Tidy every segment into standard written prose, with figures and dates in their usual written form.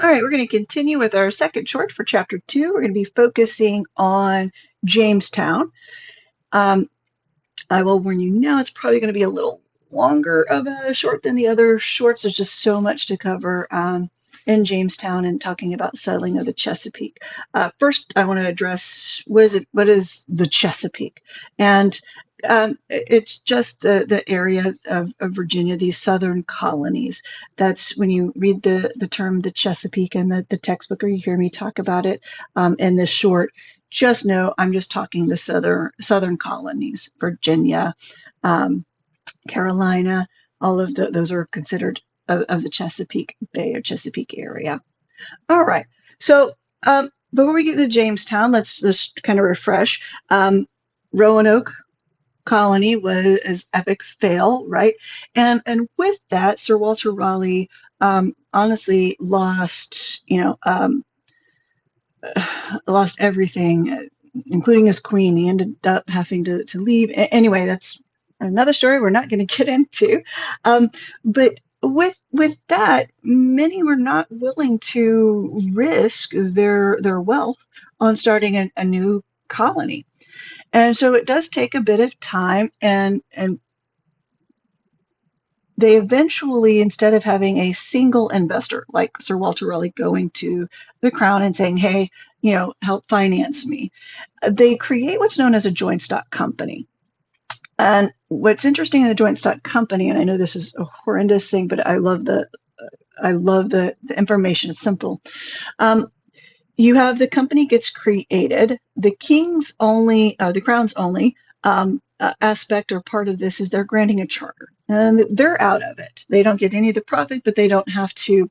All right, we're going to continue with our second short for chapter 2. We're going to be focusing on Jamestown. Um, I will warn you now, it's probably going to be a little longer of a short than the other shorts. There's just so much to cover in Jamestown and talking about settling of the Chesapeake. First, I want to address what is the Chesapeake? And it's just the area of Virginia, these southern colonies. That's when you read the term the Chesapeake in the textbook, or you hear me talk about it in this short. Just know I'm just talking the southern colonies, Virginia, um, Carolina, all of those are considered of the Chesapeake Bay or Chesapeake area. All right. So before we get into Jamestown, let's kind of refresh. Roanoke colony was an epic fail, right? And with that, Sir Walter Raleigh honestly lost everything, including his queen. He ended up having to leave. Anyway, that's another story we're not going to get into. But with that, many were not willing to risk their wealth on starting a new colony. And so it does take a bit of time, and they eventually, instead of having a single investor like Sir Walter Raleigh going to the crown and saying, hey, help finance me, they create what's known as a joint stock company. And what's interesting in the joint stock company, and I know this is a horrendous thing, but I love the information. It's simple. Um, you have the company gets created. The crown's only aspect or part of this is they're granting a charter, and they're out of it. They don't get any of the profit, but they don't have to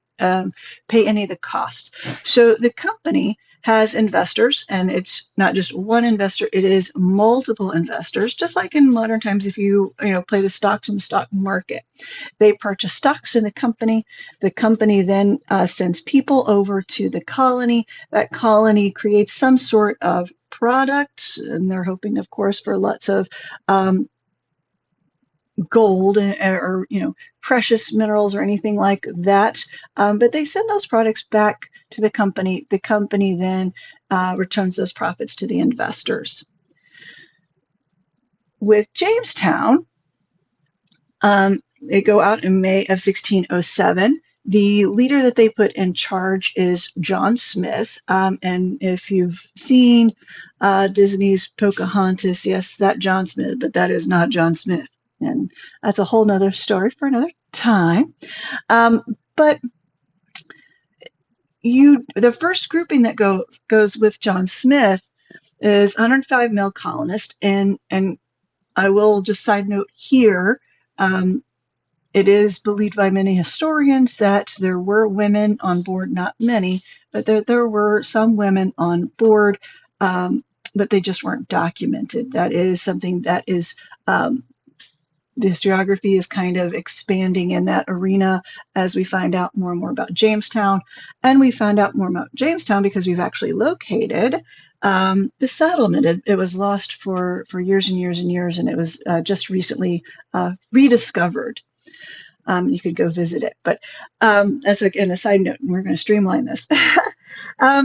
pay any of the costs. So the company has investors, and it's not just one investor, it is multiple investors, just like in modern times if you play the stocks in the stock market. They purchase stocks in the company. The company then sends people over to the colony. That colony creates some sort of product, and they're hoping, of course, for lots of um, gold or precious minerals or anything like that. But they send those products back to the company. The company then returns those profits to the investors. With Jamestown, they go out in May of 1607. The leader that they put in charge is John Smith. And if you've seen Disney's Pocahontas, yes, that John Smith, but that is not John Smith. And that's a whole nother story for another time. But the first grouping that goes with John Smith is 105 male colonists. And I will just side note here, it is believed by many historians that there were women on board, not many, but there were some women on board, but they just weren't documented. That is something that is, the historiography is kind of expanding in that arena as we find out more and more about Jamestown. And we found out more about Jamestown because we've actually located the settlement. It was lost for years and years and years, and it was just recently rediscovered. You could go visit it. But as again a side note, and we're going to streamline this.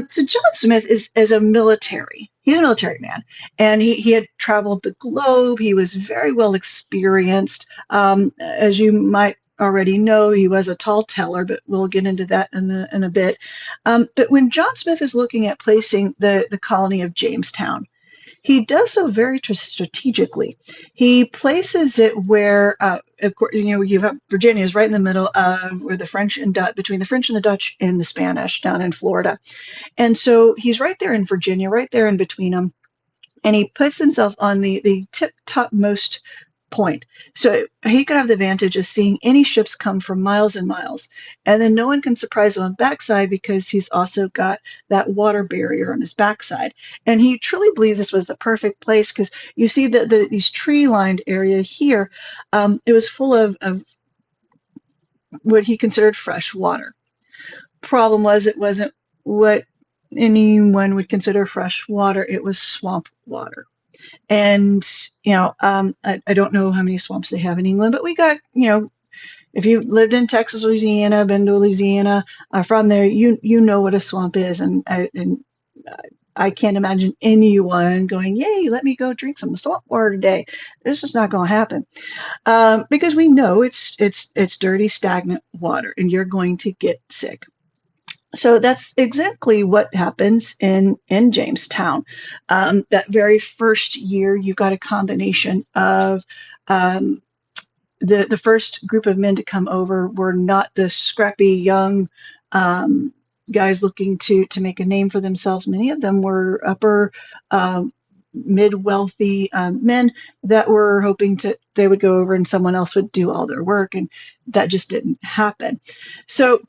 So John Smith is a military. He's a military man, and he had traveled the globe. He was very well experienced. As you might already know, he was a tall teller, but we'll get into that in a bit. But when John Smith is looking at placing the colony of Jamestown, he does so very strategically. He places it where, of course, you have Virginia is right in the middle of where the French and between the French and the Dutch and the Spanish down in Florida, and so he's right there in Virginia, right there in between them, and he puts himself on the tip top most point. So he could have the advantage of seeing any ships come from miles and miles. And then no one can surprise him on backside because he's also got that water barrier on his backside. And he truly believed this was the perfect place because you see these tree-lined area here, it was full of what he considered fresh water. Problem was it wasn't what anyone would consider fresh water. It was swamp water. And I don't know how many swamps they have in England, but we got if you lived in Texas, Louisiana, been to Louisiana, from there, you know what a swamp is, and I can't imagine anyone going, "Yay, let me go drink some swamp water today." This is not going to happen, because we know it's dirty, stagnant water, and you're going to get sick. So that's exactly what happens in Jamestown. That very first year, you've got a combination of um, the first group of men to come over were not the scrappy young um, guys looking to make a name for themselves. Many of them were upper um, mid wealthy men that were hoping to they would go over and someone else would do all their work, and that just didn't happen. So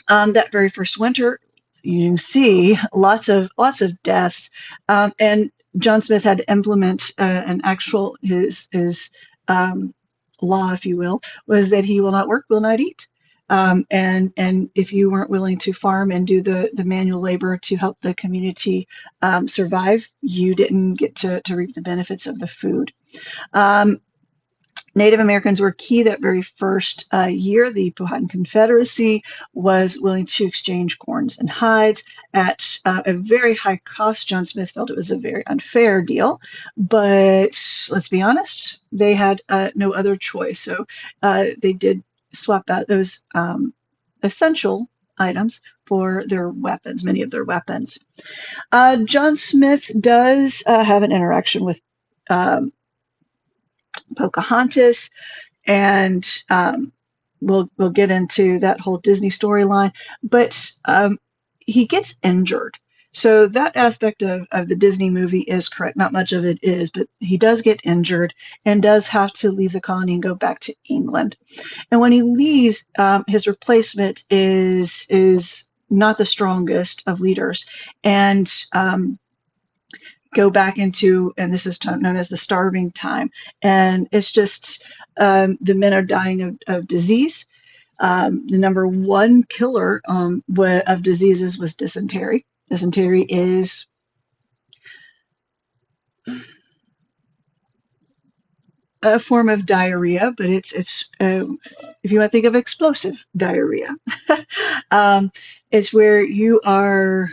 that very first winter, you see lots of deaths, and John Smith had to implement an actual his um, law, if you will, was that he will not work, will not eat. And if you weren't willing to farm and do the manual labor to help the community survive, you didn't get to reap the benefits of the food. Um, Native Americans were key that very first year. The Powhatan Confederacy was willing to exchange corns and hides at a very high cost. John Smith felt it was a very unfair deal, but let's be honest, they had no other choice. So they did swap out those essential items for their weapons, many of their weapons. John Smith does have an interaction with um, Pocahontas, and we'll get into that whole Disney storyline. But he gets injured, so that aspect of the Disney movie is correct. Not much of it is, but he does get injured and does have to leave the colony and go back to England. And when he leaves, his replacement is not the strongest of leaders, and go back into, and this is known as the starving time. And it's just the men are dying of disease. The number one killer of diseases was dysentery. Dysentery is a form of diarrhea, but it's if you want to think of explosive diarrhea, um, it's where you are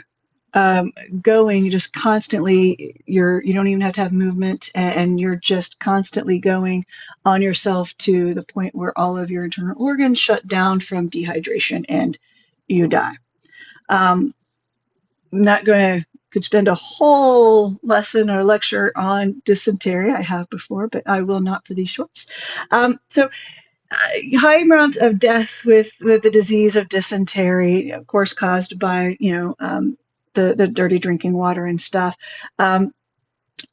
going just constantly. You don't even have to have movement, and you're just constantly going on yourself to the point where all of your internal organs shut down from dehydration and you die. Not going to could spend a whole lesson or lecture on dysentery. I have before, but I will not for these shorts. So high amount of death with the disease of dysentery, of course, caused by the dirty drinking water and stuff.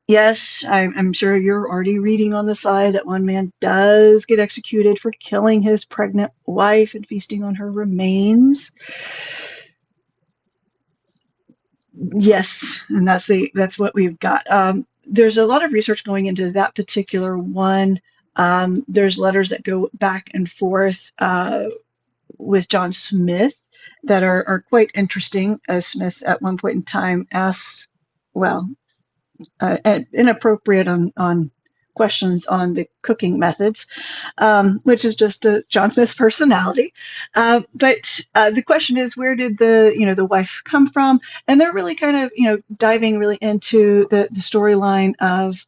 Yes, I'm sure you're already reading on the side that one man does get executed for killing his pregnant wife and feasting on her remains. Yes, and that's what we've got. There's a lot of research going into that particular one. There's letters that go back and forth with John Smith that are quite interesting. Smith at one point in time asked, well, inappropriate on questions on the cooking methods, which is just John Smith's personality. But the question is, where did the wife come from? And they're really kind of diving really into the storyline of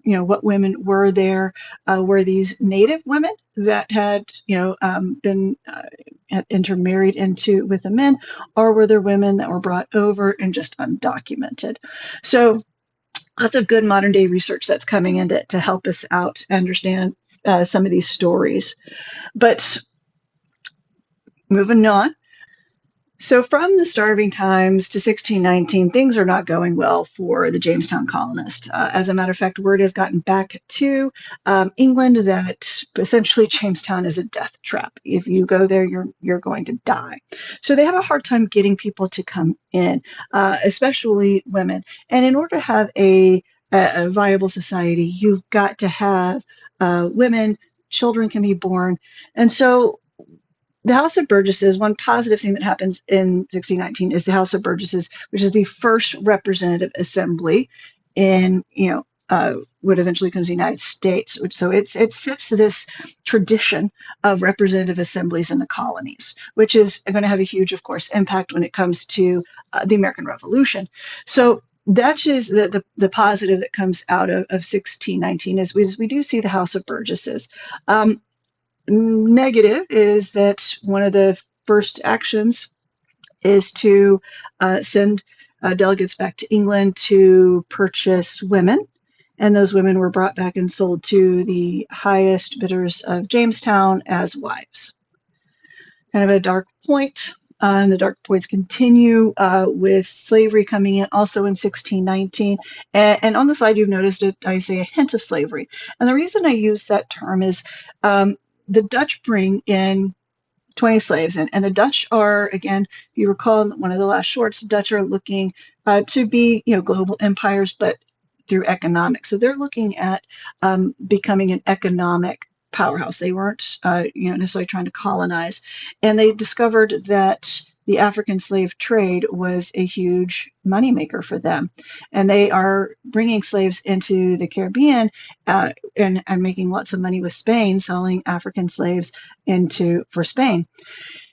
what women were there. Were these native women that had been had intermarried into with the men, or were there women that were brought over and just undocumented? So lots of good modern day research that's coming in to help us out understand some of these stories. But moving on. So from the starving times to 1619, things are not going well for the Jamestown colonists. As a matter of fact, word has gotten back to England that essentially Jamestown is a death trap. If you go there, you're going to die. So they have a hard time getting people to come in, especially women. And in order to have a viable society, you've got to have women, children can be born. And so the House of Burgesses, one positive thing that happens in 1619 is the House of Burgesses, which is the first representative assembly in what eventually becomes the United States. So it sets this tradition of representative assemblies in the colonies, which is going to have a huge, of course, impact when it comes to the American Revolution. So that is the positive that comes out of 1619 is we do see the House of Burgesses. Negative is that one of the first actions is to send delegates back to England to purchase women. And those women were brought back and sold to the highest bidders of Jamestown as wives. Kind of a dark point. And the dark points continue with slavery coming in also in 1619. And on the slide, you've noticed it, I say a hint of slavery. And the reason I use that term is the Dutch bring in 20 slaves. And the Dutch are, again, if you recall one of the last shorts, the Dutch are looking to be, global empires, but through economics. So they're looking at becoming an economic powerhouse. They weren't, necessarily trying to colonize. And they discovered that the African slave trade was a huge moneymaker for them. And they are bringing slaves into the Caribbean and making lots of money with Spain, selling African slaves for Spain.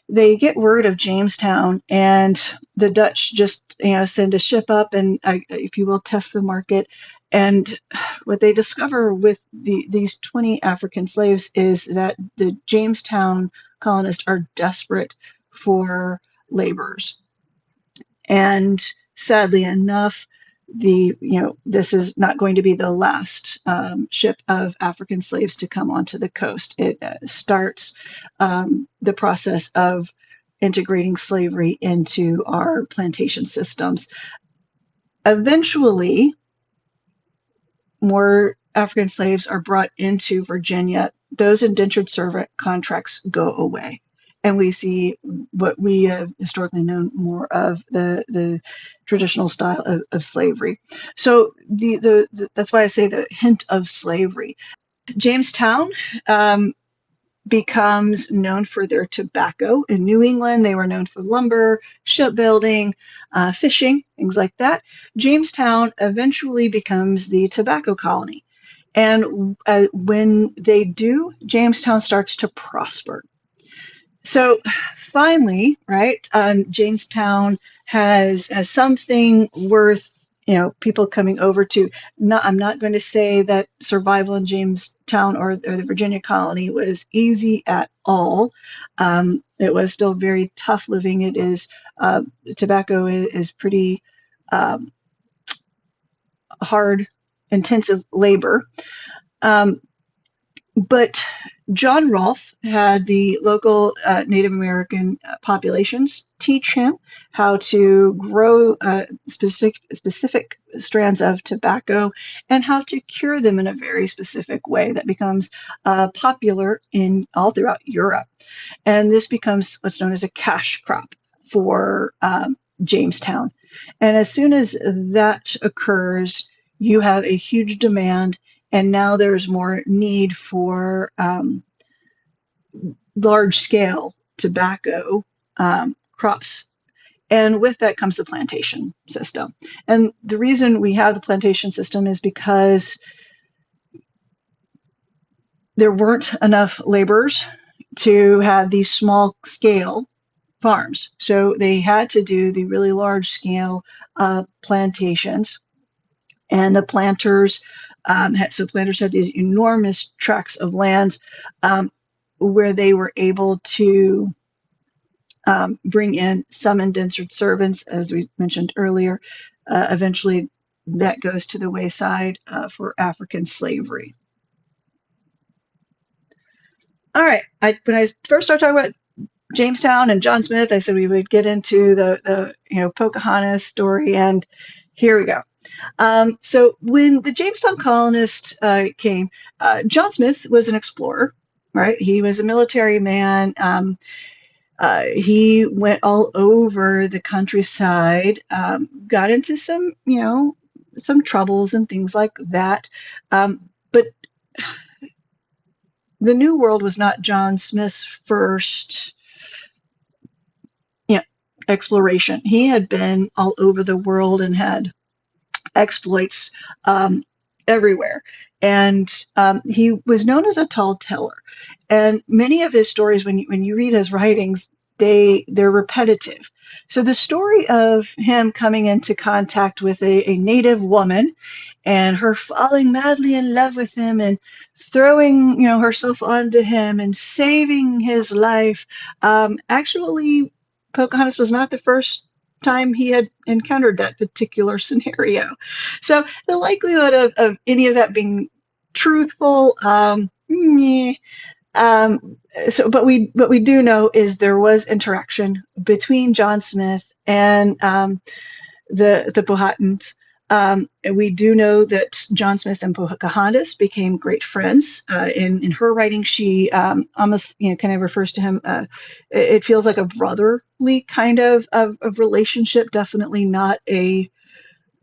They get word of Jamestown, and the Dutch just send a ship up and, if you will, test the market. And what they discover with these 20 African slaves is that the Jamestown colonists are desperate for laborers. And sadly enough, this is not going to be the last ship of African slaves to come onto the coast. It starts the process of integrating slavery into our plantation systems. Eventually, more African slaves are brought into Virginia. Those indentured servant contracts go away. And we see what we have historically known more of the traditional style of slavery. So that's why I say the hint of slavery. Jamestown becomes known for their tobacco. In New England, they were known for lumber, shipbuilding, fishing, things like that. Jamestown eventually becomes the tobacco colony. And when they do, Jamestown starts to prosper. So finally, right, Jamestown has something worth, people coming over to. I'm not going to say that survival in Jamestown or the Virginia colony was easy at all. It was still very tough living. It is, tobacco is pretty hard, intensive labor. But John Rolfe had the local Native American populations teach him how to grow specific strands of tobacco and how to cure them in a very specific way that becomes popular in all throughout Europe. And this becomes what's known as a cash crop for Jamestown. And as soon as that occurs, you have a huge demand. And now there's more need for large-scale tobacco crops. And with that comes the plantation system. And the reason we have the plantation system is because there weren't enough laborers to have these small-scale farms. So they had to do the really large-scale plantations. And the planters planters had these enormous tracts of lands where they were able to bring in some indentured servants, as we mentioned earlier. Eventually, that goes to the wayside for African slavery. All right, when I first started talking about Jamestown and John Smith, I said we would get into the Pocahontas story, and here we go. So when the Jamestown colonists came, John Smith was an explorer, right? He was a military man. He went all over the countryside, got into some troubles and things like that. But the New World was not John Smith's first exploration. He had been all over the world and had exploits everywhere. And he was known as a tall teller. And many of his stories, when you read his writings, they're repetitive. So the story of him coming into contact with a native woman and her falling madly in love with him and throwing herself onto him and saving his life. Actually, Pocahontas was not the first time he had encountered that particular scenario. So the likelihood of any of that being truthful, um, but we do know is there was interaction between John Smith and the Powhatans. And we do know that John Smith and Pocahontas became great friends. In her writing, she almost kind of refers to him. It feels like a brotherly kind of relationship. Definitely not a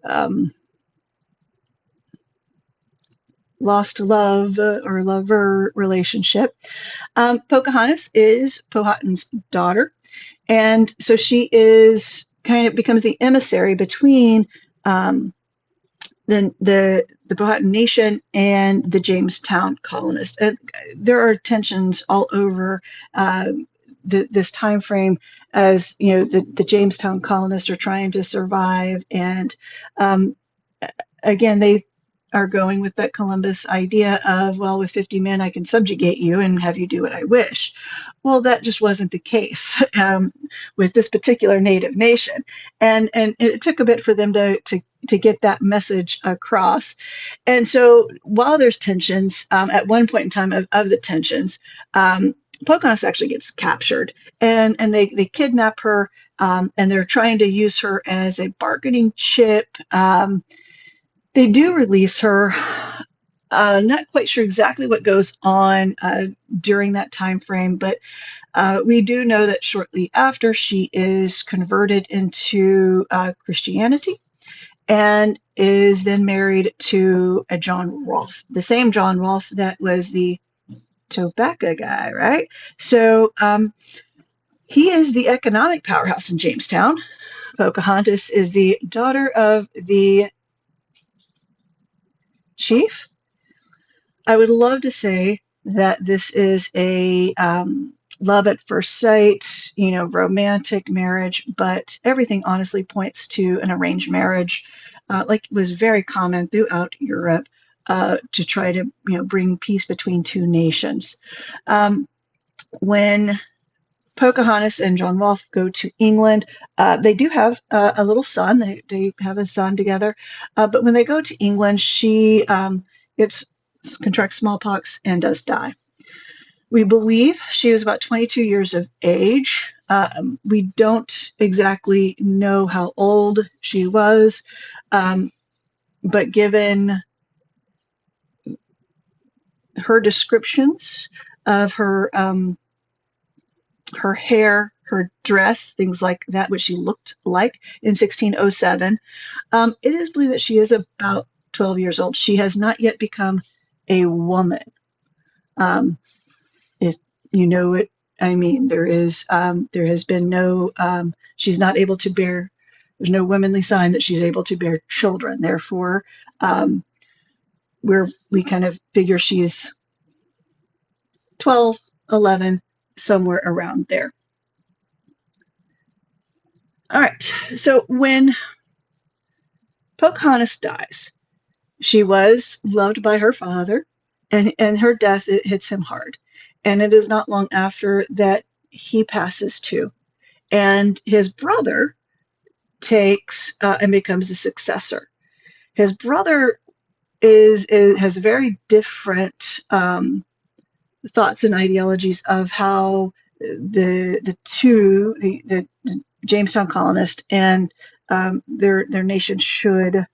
um, lost love or lover relationship. Pocahontas is Powhatan's daughter, and so she is kind of becomes the emissary between um, the Powhatan Nation and the Jamestown colonists. And there are tensions all over this time frame as the Jamestown colonists are trying to survive, and um, again they are going with that Columbus idea of, well, with 50 men I can subjugate you and have you do what I wish. Well, that just wasn't the case with this particular native nation, and it took a bit for them to get that message across. And so while there's tensions, at one point in time of the tensions, Pocahontas actually gets captured, and they kidnap her, and they're trying to use her as a bargaining chip. They do release her. Not quite sure exactly what goes on during that time frame, but we do know that shortly after she is converted into Christianity and is then married to a John Rolfe, the same John Rolfe that was the tobacco guy, right? So he is the economic powerhouse in Jamestown. Pocahontas is the daughter of the chief. I would love to say that this is a love at first sight, romantic marriage, but everything honestly points to an arranged marriage, like was very common throughout Europe to try to, bring peace between two nations. When Pocahontas and John Rolfe go to England. They do have a little son. They have a son together. But when they go to England, she gets contracts smallpox and does die. We believe she was about 22 years of age. We don't exactly know how old she was, um, but given her descriptions of her hair, her dress, things like that, what she looked like in 1607. It is believed that she is about 12 years old. She has not yet become a woman. Um, if you know what I mean, there has been no, she's not able to bear, there's no womanly sign that she's able to bear children. Therefore, um, we kind of figure she's 12, 11, somewhere around there. All right. So when Pocahontas dies, she was loved by her father, and her death, it hits him hard. And it is not long after that he passes too. And his brother takes and becomes the successor. His brother has very different thoughts and ideologies of how the Jamestown colonists and their nation should,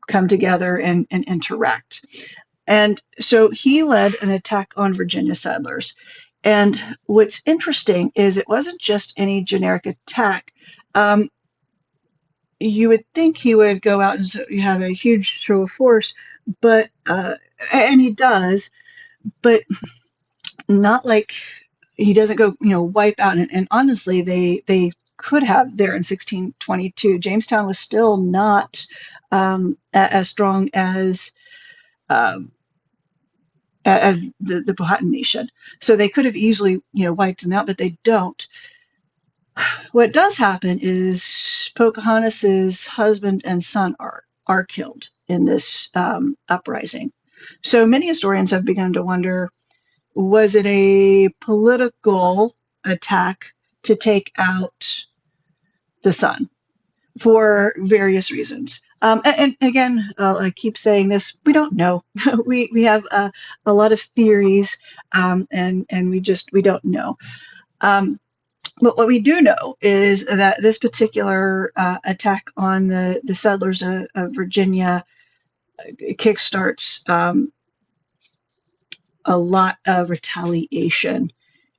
come together and interact. And so he led an attack on Virginia settlers. And what's interesting is it wasn't just any generic attack. Um, you would think he would go out and have a huge show of force, but and he does, but not like he doesn't go, wipe out. And honestly, they could have there in 1622. Jamestown was still not as strong um, as the Powhatan Nation. So they could have easily, wiped them out, but they don't. What does happen is Pocahontas's husband and son are killed in this uprising. So many historians have begun to wonder, was it a political attack to take out the son for various reasons? And again, I keep saying this: we don't know. we have a lot of theories, and we don't know. Um, but what we do know is that this particular attack on the settlers of Virginia kickstarts a lot of retaliation.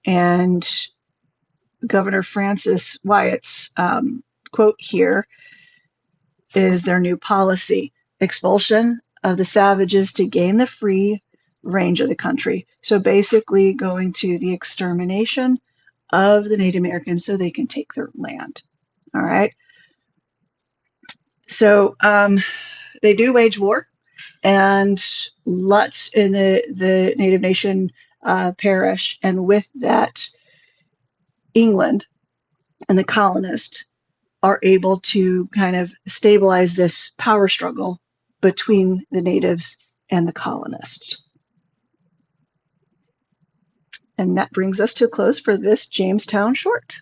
And Governor Francis Wyatt's quote here is their new policy: expulsion of the savages to gain the free range of the country. So basically, going to the extermination of the Native Americans so they can take their land. All right. So they do wage war, and lots in the Native Nation perish. And with that, England and the colonists are able to kind of stabilize this power struggle between the natives and the colonists. And that brings us to a close for this Jamestown short.